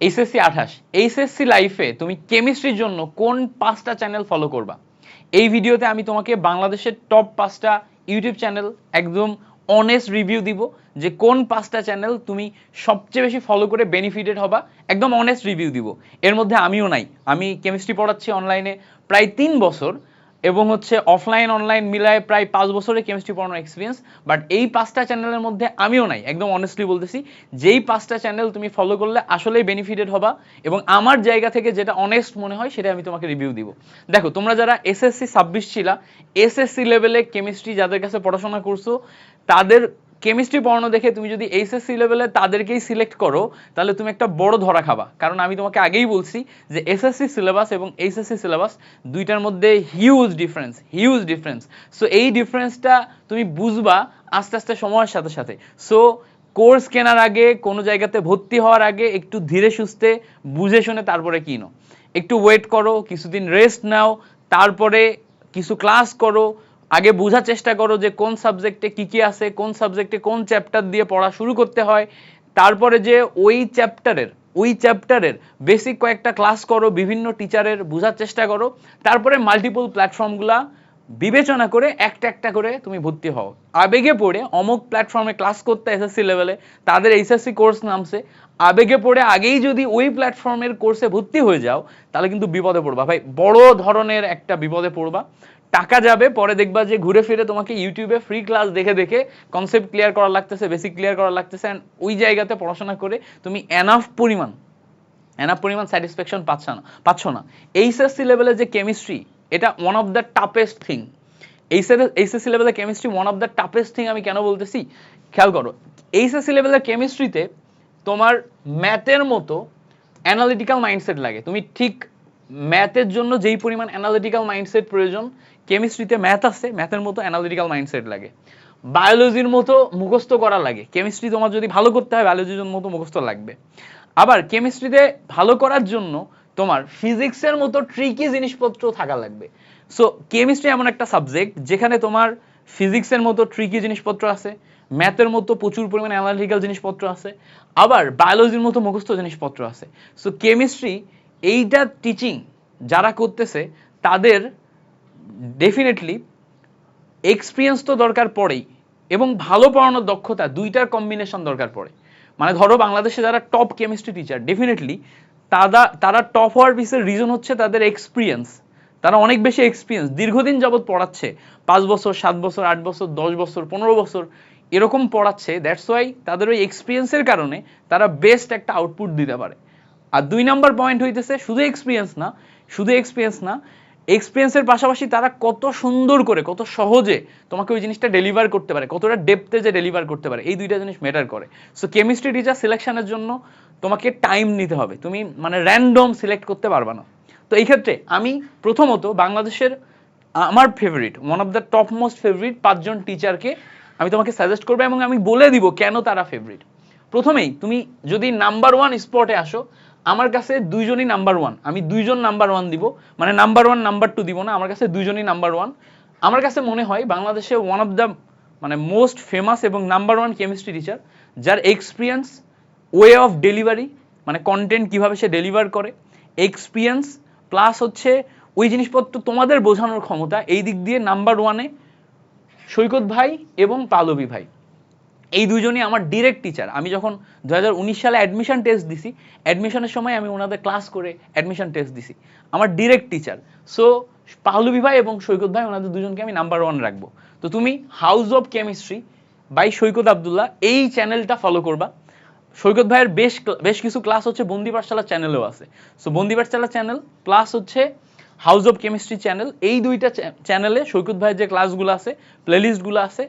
HSC 28 HSC লাইফে তুমি কেমিস্ট্রির জন্য কোন 5টা চ্যানেল ফলো করবা? এই ভিডিওতে আমি তোমাকে বাংলাদেশের টপ 5টা ইউটিউব চ্যানেল একদম অনেস্ট রিভিউ দিব যে কোন 5টা চ্যানেল তুমি সবচেয়ে বেশি ফলো করে বেনিফিটেড হবা, একদম অনেস্ট রিভিউ দিব। এর মধ্যে আমিও নাই, আমি কেমিস্ট্রি পড়াচ্ছি অনলাইনে প্রায় 3 বছর এবং হচ্ছে অফলাইন অনলাইন মিলায় প্রায় 5 বছরের কেমিস্ট্রি পড়ানোর এক্সপিরিয়েন্স। বাট এই 5টা চ্যানেলের মধ্যে আমিও নাই, একদম অনেস্টলি বলতেছি। যেই 5টা চ্যানেল তুমি ফলো করলে আসলেই বেনিফিটেড হবা এবং আমার জায়গা থেকে যেটা অনেস্ট মনে হয় সেটা আমি তোমাকে রিভিউ দিব। দেখো, তোমরা যারা এসএসসি 26 ছিলা, এসএসসি লেভেলে কেমিস্ট্রি যাদের কাছে পড়াশোনা করছো, তাদের কেমিস্ট্রি পড়ানো দেখে তুমি যদি এইচএসসি লেভেলে তাদেরকেই সিলেক্ট করো, তাহলে তুমি একটা বড় ধরা খাবা। কারণ আমি তোমাকে আগেই বলছি যে এসএসসি সিলেবাস এবং এইচএসসি সিলেবাস দুইটার মধ্যে হিউজ ডিফারেন্স। সো এই ডিফারেন্সটা তুমি বুঝবা আস্তে আস্তে সময়ের সাথে সাথে। সো কোর্স কেনার আগে, কোনো জায়গাতে ভর্তি হওয়ার আগে একটু ধীরে সুস্থে বুঝে শুনে তারপরে কিনো। একটু ওয়েট করো, কিছুদিন রেস্ট নাও, তারপরে কিছু ক্লাস করো। আগে বোঝার চেষ্টা করো যে কোন সাবজেক্টে কি কি আছে, কোন সাবজেক্টে কোন চ্যাপ্টার দিয়ে পড়া শুরু করতে হয়। তারপরে যে ওই চ্যাপ্টারের বেসিক কয়েকটা ক্লাস করো, বিভিন্ন টিচারের বোঝার চেষ্টা করো। তারপরে মাল্টিপল প্ল্যাটফর্মগুলা বিবেচনা করে একটা একটা করে তুমি ভর্তি হও। আবেগে পড়ে অমুক প্ল্যাটফর্মে ক্লাস করতে এসএসসি লেভেলে তাদের এইচএসসি কোর্স নামছে, আবেগে পড়ে আগেই যদি ওই প্ল্যাটফর্মের কোর্সে ভর্তি হয়ে যাও, তাহলে কিন্তু বিপদে পড়বা ভাই, বড় ধরনের একটা বিপদে পড়বা। টাকা যাবে, পরে দেখবা যে ঘুরে ফিরে তোমাকে ইউটিউবে ফ্রি ক্লাস দেখে দেখে কনসেপ্ট ক্লিয়ার করা লাগতেছে, বেসিক ক্লিয়ার করা লাগতেছে, অ্যান্ড ওই জায়গাতে পড়াশোনা করে তুমি এনাফ পরিমাণ স্যাটিসফ্যাকশন পাচ্ছ না। এইচএসসি লেভেলে যে কেমিস্ট্রি, এটা one of the toughest thing. HSC লেভেলের chemistry one of the toughest thing. আমি কেন বলতেছি খেয়াল করো, এইচএসসি লেভেলের কেমিস্ট্রিতে তোমার ম্যাথের মতো অ্যানালিটিক্যাল মাইন্ডসেট লাগে। তুমি ঠিক ম্যাথের জন্য যেই পরিমাণ অ্যানালিটিক্যাল মাইন্ডসেট প্রয়োজন, কেমিস্ট্রিতে ম্যাথ আছে, ম্যাথের মতো অ্যানালিটিক্যাল মাইন্ডসেট লাগে। বায়োলজির মতো মুখস্থ করা লাগে, কেমিস্ট্রি তোমার যদি ভালো করতে হয় বায়োলজির মতো মুখস্থ লাগবে। আবার কেমিস্ট্রিতে ভালো করার জন্য তোমার ফিজিক্সের মতো ট্রিকি জিনিসপত্র থাকা লাগবে। সো কেমিস্ট্রি এমন একটা সাবজেক্ট যেখানে তোমার ফিজিক্সের মতো ট্রিকি জিনিসপত্র আছে, ম্যাথের মতো প্রচুর পরিমাণে অ্যানালিটিক্যাল জিনিসপত্র আছে, আবার বায়োলজির মতো মুখস্থ জিনিসপত্র আছে। সো কেমিস্ট্রি এইটা টিচিং যারা করতেছে তাদের ডেফিনেটলি এক্সপিরিয়েন্স তো দরকার পড়েই, এবং ভালো পড়ানোর দক্ষতা, দুইটার কম্বিনেশন দরকার পড়ে। মানে ধরো বাংলাদেশে যারা টপ কেমিস্ট্রি টিচার, ডেফিনেটলি তারা টপ হওয়ার পিছনের রিজন হচ্ছে তাদের এক্সপিরিয়েন্স। তারা অনেক বেশি এক্সপিরিয়েন্স, দীর্ঘদিন যাবৎ পড়াচ্ছে, 5 বছর 7 বছর 8 বছর 10 বছর 15 বছর এরকম পড়াচ্ছে। দ্যাটস ওয়াই তাদের ওই এক্সপিরিয়েন্সের কারণে তারা বেস্ট একটা আউটপুট দিতে পারে। আর 2 নম্বর পয়েন্ট হইতেছে শুধু এক্সপিরিয়েন্স না, এক্সপিরিয়েন্সের পাশাপাশি তারা কত সুন্দর করে, কত সহজে তোমাকে ওই জিনিসটা ডেলিভার করতে পারে, কতটা ডেপথে যে ডেলিভার করতে পারে, এই দুইটা জিনিস ম্যাটার করে। সো কেমিস্ট্রি টিচার সিলেকশনের জন্য তোমাকে টাইম নিতে হবে, তুমি মানে র্যান্ডম সিলেক্ট করতে পারবা না। তো এই ক্ষেত্রে আমি প্রথমত বাংলাদেশের আমার favourite, one of the top most favourite 5জন টিচারকে আমি তোমাকে সাজেস্ট করবো এবং আমি বলে দিব কেন তারা ফেভারিট। প্রথমেই তুমি যদি নাম্বার 1 স্পটে আসো, আমার কাছে 2জনই নাম্বার 1, আমি 2জন নাম্বার 1 দিব, মানে নাম্বার 1 নাম্বার 2 দিব না, আমার কাছে 2জনই নাম্বার 1। আমার কাছে মনে হয় বাংলাদেশে ওয়ান অফ দ্য মানে মোস্ট ফেমাস এবং নাম্বার 1 কেমিস্ট্রি টিচার, যার এক্সপিরিয়েন্স, ওয়ে অফ ডেলিভারি, মানে কন্টেন্ট কিভাবে সে ডেলিভার করে, এক্সপিরিয়েন্স প্লাস হচ্ছে ওই জিনিসপত্র তোমাদের বোঝানোর ক্ষমতা, এই দিক দিয়ে নাম্বার 1-এ সৈকত ভাই এবং পালবী ভাই। এই দুজনই আমার ডিরেক্ট টিচার। আমি যখন 2019 সালে অ্যাডমিশন টেস্ট দিছি, অ্যাডমিশনের সময় আমি ওনাদের ক্লাস করে অ্যাডমিশন টেস্ট দিছি, আমার ডিরেক্ট টিচার। সো পাহলবী ভাই এবং সৈকত ভাই, ওনাদের দুজনকে আমি নাম্বার 1 রাখবো। তো তুমি হাউস অফ কেমিস্ট্রি বাই সৈকত আবদুল্লাহ এই চ্যানেলটা ফলো করবা। সৈকত ভাইয়ের বেশ কিছু ক্লাস হচ্ছে বন্দি পাঠশালা চ্যানেলেও আছে। সো বন্দি পাঠশালা চ্যানেল প্লাস হচ্ছে হাউস অফ কেমিস্ট্রি চ্যানেল, এই দুইটা চ্যানেলে সৈকত ভাইয়ের যে ক্লাসগুলো আছে, প্লেলিস্টগুলো আছে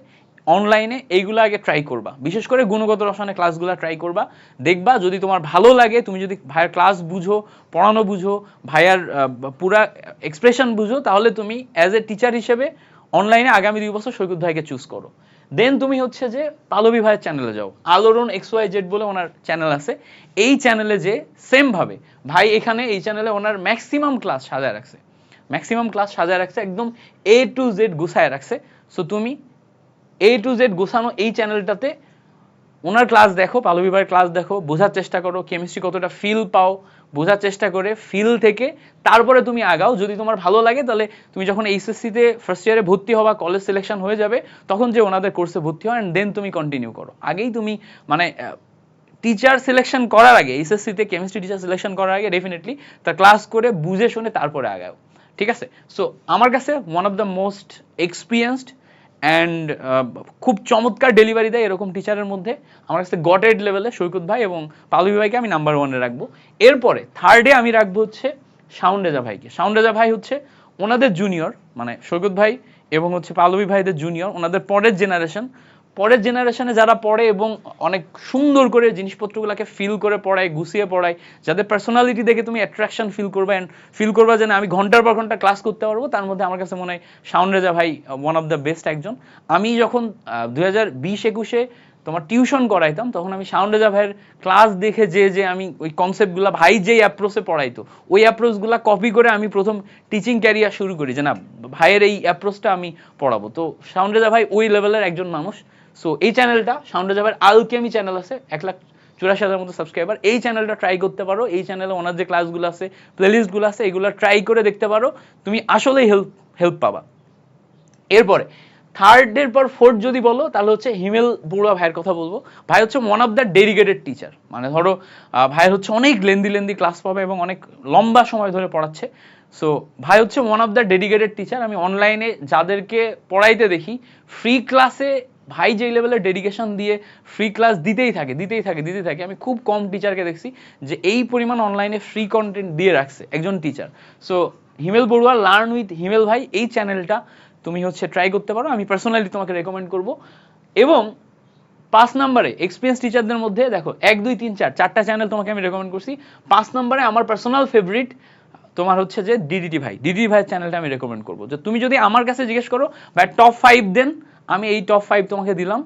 অনলাইনে, এইগুলো আগে ট্রাই করবা। বিশেষ করে গুণগত রসায়নের ক্লাসগুলো ট্রাই করবা, দেখবা যদি তোমার ভালো লাগে, তুমি যদি ভাইয়ের ক্লাস বুঝো, পড়ানো বুঝো, ভাইয়ার পুরা এক্সপ্রেশন বুঝো, তাহলে তুমি অ্যাজ এ টিচার হিসেবে অনলাইনে আগামী 2 বছর সৈকত ভাইকে চুজ করো। দেন তুমি হচ্ছে যে পালবী ভাইয়ের চ্যানেলে যাও, আলোড়ন XYZ বলে ওনার চ্যানেল আছে। এই চ্যানেলে যে সেম ভাবে ভাই এখানে এই চ্যানেলে ওনার ম্যাক্সিমাম ক্লাস সাজায় রাখছে, একদম A to Z গুছায় রাখছে। সো তুমি A to Z গোছানো এই চ্যানেলটাতে ওনার ক্লাস দেখো, পালবি ভাইয়ের ক্লাস দেখো, বোঝার চেষ্টা করো কেমিস্ট্রি কতটা ফিল পাও, বোঝার চেষ্টা করে ফিল থেকে তারপরে তুমি আগাও। যদি তোমার ভালো লাগে তাহলে তুমি যখন এইচএসসিতে ফার্স্ট ইয়ারে ভর্তি হবা, কলেজ সিলেকশন হয়ে যাবে, তখন যে ওনাদের কোর্সে ভর্তি হয়, অ্যান্ড দেন তুমি কন্টিনিউ করো। আগেই তুমি মানে টিচার সিলেকশন করার আগে, এইচএসসিতে কেমিস্ট্রি টিচার সিলেকশন করার আগে ডেফিনেটলি তার ক্লাস করে বুঝে শুনে তারপরে আগাও, ঠিক আছে? সো আমার কাছে one of the most experienced and খুব চমৎকার ডেলিভারি দেয় এরকম টিচারের মধ্যে আমার কাছে গটেড লেভেলে সৈকত ভাই এবং পালবি ভাইকে আমি নাম্বার ওয়ানে রাখবো। এরপরে থার্ডে আমি রাখবো হচ্ছে শাওন রেজা ভাইকে। শাওন রেজা ভাই হচ্ছে ওনাদের জুনিয়র, মানে সৈকত ভাই এবং হচ্ছে পালবি ভাইদের জুনিয়র, ওনাদের পরের জেনারেশনে যারা পড়ে এবং অনেক সুন্দর করে জিনিসপত্রগুলোকে ফিল করে পড়ায়, গুছিয়ে পড়ায়, যাদের পার্সোনালিটি দেখে তুমি অ্যাট্রাকশন ফিল করবে অ্যান্ড ফিল করবা যে না আমি ঘন্টার পর ঘন্টা ক্লাস করতে পারবো, তার মধ্যে আমার কাছে মনে হয় শাওন রেজা ভাই ওয়ান অফ দ্য বেস্ট একজন। আমি যখন 2020-21 তোমার টিউশন করাইতাম, তখন আমি শাওন রেজা ভাইয়ের ক্লাস দেখে যে আমি ওই কনসেপ্টগুলো ভাই যেই অ্যাপ্রোচে পড়াইতো ওই অ্যাপ্রোচগুলো কপি করে আমি প্রথম টিচিং ক্যারিয়ার শুরু করি, যে না ভাইয়ের এই অ্যাপ্রোচটা আমি পড়াবো। তো শাওন রেজা ভাই ওই লেভেলের একজন মানুষ। সো এই চ্যানেলটা শাওন রেজা ভাইয়ের আলকেমি চ্যানেল আছে, 1,84,000 মতো সাবস্ক্রাইবার, এই চ্যানেলটা ট্রাই করতে পারো। এই চ্যানেলে ওনার যে ক্লাসগুলো আছে, প্লেলিস্টগুলো আছে, এগুলো ট্রাই করে দেখতে পারো, তুমি আসলেই হেল্প পাবা। এরপরে থার্ডের পর ফোর্থ যদি বলো তাহলে হচ্ছে হিমেল বড়ুয়া ভাইয়ের কথা বলবো। ভাই হচ্ছে one of the dedicated teacher, মানে ধরো ভাইয়ের হচ্ছে অনেক লেন্দি ক্লাস পাবে এবং অনেক লম্বা সময় ধরে পড়াচ্ছে। সো ভাই হচ্ছে one of the dedicated teacher. আমি অনলাইনে যাদেরকে পড়াইতে দেখি ফ্রি ক্লাসে ভাই যেই লেভেলের ডেডিকেশন দিয়ে ফ্রি ক্লাস দিতেই থাকে, আমি খুব কম টিচারকে দেখছি যে এই পরিমাণ অনলাইনে ফ্রি কন্টেন্ট দিয়ে রাখছে একজন teacher. So Himel Barua learn with Himel ভাই, এই চ্যানেলটা তুমি হচ্ছে ট্রাই করতে পারো, আমি পার্সোনালি তোমাকে রেকমেন্ড করব। এবং 5 নম্বরে এক্সপিরিয়েন্স টিচারদের মধ্যে দেখো 1, 2, 3, 4 চারটা চ্যানেল তোমাকে আমি রেকমেন্ড করছি। 5 নম্বরে আমার পার্সোনাল ফেভারিট তোমার হচ্ছে যে ডিডিটি ভাইয়ের চ্যানেলটা আমি রেকমেন্ড করবো। যে তুমি যদি আমার কাছে জিজ্ঞেস করো ভাই টপ 5 দেন, আমি এই টপ 5 তোমাকে দিলাম।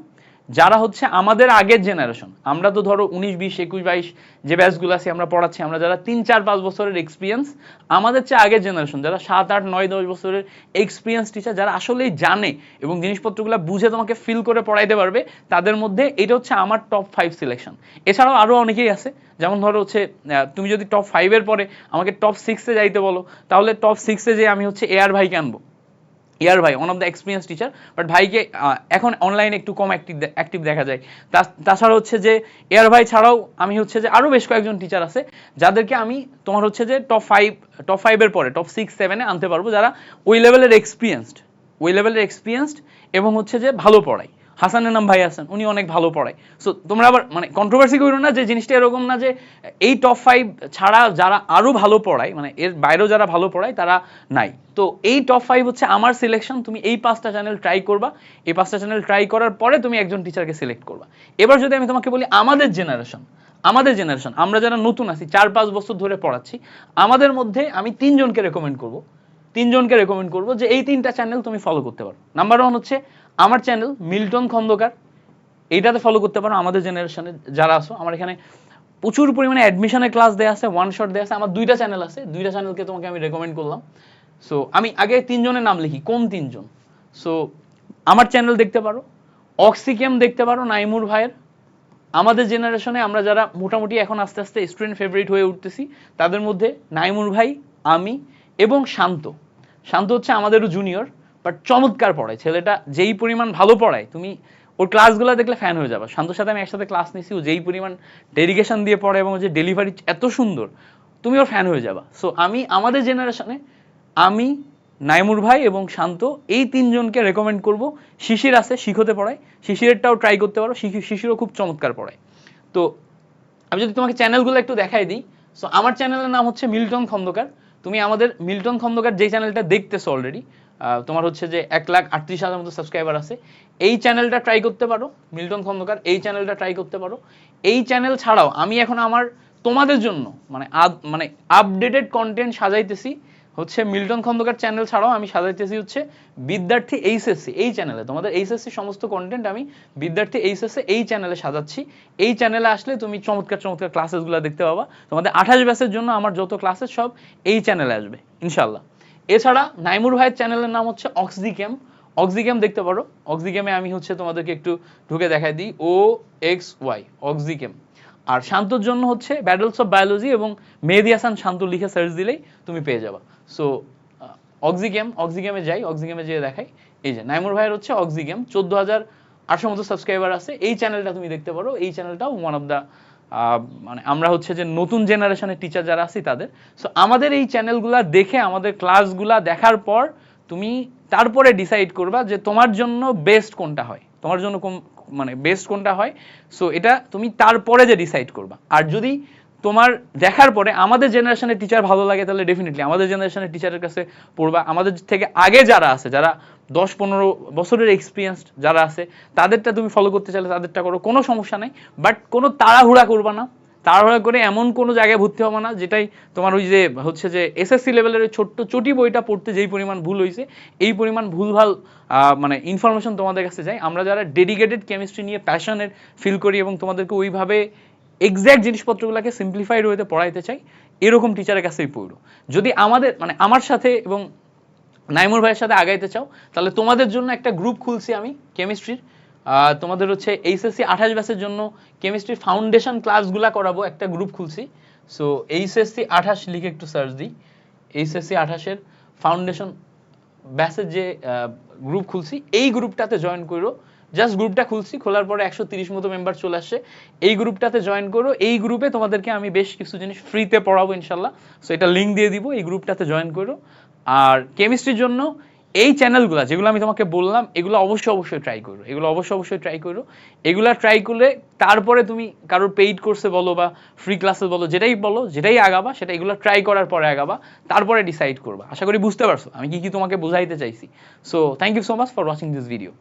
যারা হচ্ছে আমাদের আগের জেনারেশন, আমরা তো ধরো 19, 20, 21, 22 যে ব্যাচগুলো আছে আমরা পড়াচ্ছি, আমরা যারা 3, 4, 5 বছরের এক্সপিরিয়েন্স, আমাদের চেয়ে আগের জেনারেশন যারা 7, 8, 9, 10 বছরের এক্সপিরিয়েন্স টিচার, যারা আসলেই জানে এবং জিনিসপত্রগুলো বুঝে তোমাকে ফিল করে পড়াইতে পারবে, তাদের মধ্যে এটা হচ্ছে আমার টপ 5 সিলেকশন। এছাড়াও আরও অনেকেই আছে, যেমন ধরো হচ্ছে তুমি যদি টপ 5-এর পরে আমাকে টপ 6-এ যাইতে বলো, তাহলে টপ 6-এ যে আমি হচ্ছে এআর ভাইকে আনবো। এআর ভাই one of the experience teacher, but ভাইকে এখন অনলাইনে একটু কম অ্যাক্টিভ দেখা যায়। তাছাড়া হচ্ছে যে এআর ভাই ছাড়াও আমি হচ্ছে যে আরও বেশ কয়েকজন টিচার আছে যাদেরকে আমি তোমার হচ্ছে যে টপ 5-এর পরে টপ 6, 7-এ আনতে পারবো, যারা ওই লেভেলের এক্সপিরিয়েন্সড এবং হচ্ছে যে ভালো পড়ায়। হাসানের নাম ভাই আছেন, উনি অনেক ভালো পড়ায়। সো তোমরা আবার মানে কন্ট্রোভার্সি করো না যে জিনিসটা এরকম না যে এই টপ 5 ছাড়া যারা আরও ভালো পড়ায়, মানে এর বাইরেও যারা ভালো পড়ায় তারা নাই। তো এই টপ 5 হচ্ছে আমার সিলেকশন। তুমি এই 5টা চ্যানেল ট্রাই করবা, এই 5টা চ্যানেল ট্রাই করার পরে তুমি একজন টিচারকে সিলেক্ট করবা। এবার যদি আমি তোমাকে বলি আমাদের জেনারেশন আমরা যারা নতুন আছি, 4-5 বছর ধরে পড়াচ্ছি, আমাদের মধ্যে আমি 3জনকে রেকমেন্ড করবো যে এই 3টা চ্যানেল তুমি ফলো করতে পারো। নাম্বার 1 হচ্ছে আমার চ্যানেল মিল্টন খন্দকার, এইটাতে ফলো করতে পারো। আমাদের জেনারেশনে যারা আছো, আমার এখানে প্রচুর পরিমাণে অ্যাডমিশনের ক্লাস দেওয়া আছে, ওয়ান শট দেওয়া আছে। আমার 2টা চ্যানেল আছে, 2টা চ্যানেলকে তোমাকে আমি রেকমেন্ড করলাম। সো আমি আগে 3জনের নাম লিখি, কোন 3জন? সো আমার চ্যানেল দেখতে পারো, অক্সিকেম দেখতে পারো নাইমুর ভাইয়ের। আমাদের জেনারেশনে আমরা যারা মোটামুটি এখন আস্তে আস্তে স্টুডেন্ট ফেভারিট হয়ে উঠতেছি, তাদের মধ্যে নাইমুর ভাই, আমি এবং শান্ত হচ্ছে আমাদেরও জুনিয়র, বাট চমৎকার পড়ায় ছেলেটা, যেই পরিমাণ ভালো পড়ায় তুমি ওর ক্লাসগুলো দেখলে ফ্যান হয়ে যাবে। শান্তর সাথে আমি একসাথে ক্লাস নিয়েছি, ও যেই পরিমাণ ডেডিকেশন দিয়ে পড়ে এবং যে ডেলিভারি এত সুন্দর, তুমি ওর ফ্যান হয়ে যাবা। সো আমাদের জেনারেশনে আমি, নাইমুর ভাই এবং শান্ত, এই 3জনকে রেকমেন্ড করব। শিশির আছে, শিখতে পড়ায়, শিশিরেরটাও ট্রাই করতে পারো, শিশিরও খুব চমৎকার পড়ায়। তো আমি যদি তোমাকে চ্যানেলগুলো একটু দেখাই দিই, সো আমার চ্যানেলের নাম হচ্ছে মিল্টন খন্দকার। তুমি আমাদের মিল্টন খন্দকার যেই চ্যানেলটা দেখতেছো অলরেডি, তোমার হচ্ছে যে 1,38,000 মতো সাবস্ক্রাইবার আছে, এই চ্যানেলটা ট্রাই করতে পারো। মিল্টন খন্দকার এই চ্যানেলটা ট্রাই করতে পারো। এই চ্যানেল ছাড়াও আমি এখন আমার তোমাদের জন্য মানে আপডেটেড কন্টেন্ট সাজাইতেছি হচ্ছে মিল্টন খন্দকার চ্যানেল ছাড়াও আমি সাজাইতেছি হচ্ছে বিদ্যার্থী এইচএসসি এই চ্যানেলে। তোমাদের এইচএসসি সমস্ত কন্টেন্ট আমি বিদ্যার্থী এইচএসসি এই চ্যানেলে সাজাচ্ছি। এই চ্যানেলে আসলে তুমি চমৎকার ক্লাসেসগুলো দেখতে পাবা। তোমাদের 28 ব্যাচের জন্য আমার যত ক্লাসেস সব এই চ্যানেলে আসবে ইনশাল্লাহ। এছাড়া নাইমুর ভাইয়ের চ্যানেলের নাম হচ্ছে অক্সিগ্যাম দেখতে পারো। অক্সিগ্যামে আমি হচ্ছে তোমাদেরকে একটু ঢুকে দেখাই দিই, OXY অক্সিগ্যাম। আর শান্তর জন্য হচ্ছে ব্যাটলস অফ বায়োলজি এবং মেহেদী হাসান শান্ত লিখে সার্চ দিলেই তুমি পেয়ে যাবা। সো অক্সিগ্যামে যাই, অক্সিগ্যামে যেয়ে দেখাই। এই যে নাইমুর ভাইয়ের হচ্ছে অক্সিগ্যাম 14,800 মতো সাবস্ক্রাইবার আছে। এই চ্যানেলটা তুমি দেখতে পারো। এই চ্যানেলটাও ওয়ান অফ দ্য মানে আমরা হচ্ছে যে নতুন জেনারেশনের টিচার যারা আছি তাদের। সো আমাদের এই চ্যানেলগুলা দেখে, আমাদের ক্লাসগুলা দেখার পর তুমি তারপরে ডিসাইড করবা যে তোমার জন্য বেস্ট কোনটা হয়, তোমার জন্য মানে বেস্ট কোনটা হয়। সো এটা তুমি তারপরে যে ডিসাইড করবা। আর যদি তোমার দেখার পরে আমাদের জেনারেশনের টিচার ভালো লাগে তাহলে ডেফিনেটলি আমাদের জেনারেশনের টিচারের কাছে পড়বা। আমাদের থেকে আগে যারা আছে, যারা 10-15 বছরের এক্সপিরিয়েন্স যারা আছে, তাদেরটা তুমি ফলো করতে চাইলে তাদেরটা করো, কোনো সমস্যা নাই। বাট কোনো তাড়াহুড়া করবা না, তাড়াহুড়া করে এমন কোনো জায়গায় ভর্তি হবে না যেটাই তোমার ওই যে হচ্ছে যে এসএসসি লেভেলের ছোট্ট চটি বইটা পড়তে যেই পরিমাণ ভুল হয়েছে, এই পরিমাণ ভুলভাল মানে ইনফরমেশন তোমাদের কাছে যায়। আমরা যারা ডেডিকেটেড কেমিস্ট্রি নিয়ে প্যাশনের ফিল করি এবং তোমাদেরকে ওইভাবে এক্স্যাক্ট জিনিসপত্রগুলোকে সিম্পলিফাইড ওয়েতে পড়াইতে চাই, এরকম টিচারের কাছেই পড়ো। যদি আমাদের মানে আমার সাথে এবং নাইমুর ভাইয়ের সাথে আগাইতে চাও, তাহলে তোমাদের জন্য একটা গ্রুপ খুলছি আমি কেমিস্ট্রির। তোমাদের হচ্ছে এইচএসসি 28 ব্যাচের জন্য কেমিস্ট্রির ফাউন্ডেশন ক্লাসগুলা করাবো, একটা গ্রুপ খুলছি। সো এইচএসসি 28 লিখে একটু সার্চ দিই, এইচএসসি 28-এর ফাউন্ডেশন ব্যাচের যে গ্রুপ খুলছি, এই গ্রুপটাতে জয়েন করো। জাস্ট গ্রুপটা খুলছি, খোলার পরে 130 মতো মেম্বার চলে আসছে। এই গ্রুপটাতে জয়েন করো। এই গ্রুপে তোমাদেরকে আমি বেশ কিছু জিনিস ফ্রিতে পড়াবো ইনশাল্লাহ। সো এটা লিঙ্ক দিয়ে দিব, এই গ্রুপটাতে জয়েন করো। আর কেমিস্ট্রির জন্য এই চ্যানেলগুলো যেগুলো আমি তোমাকে বললাম, এগুলো অবশ্যই ট্রাই করো, এগুলো অবশ্যই ট্রাই করো। এগুলা ট্রাই করলে তারপরে তুমি কারোর পেইড কোর্সে বলো বা ফ্রি ক্লাসে বলো, যেটাই বলো, যেটাই আগাবা, সেটা এগুলো ট্রাই করার পরে আগাবা, তারপরে ডিসাইড করবা। আশা করি বুঝতে পারছো আমি কি কি তোমাকে বোঝাইতে চাইছি। So thank you so much for watching this video.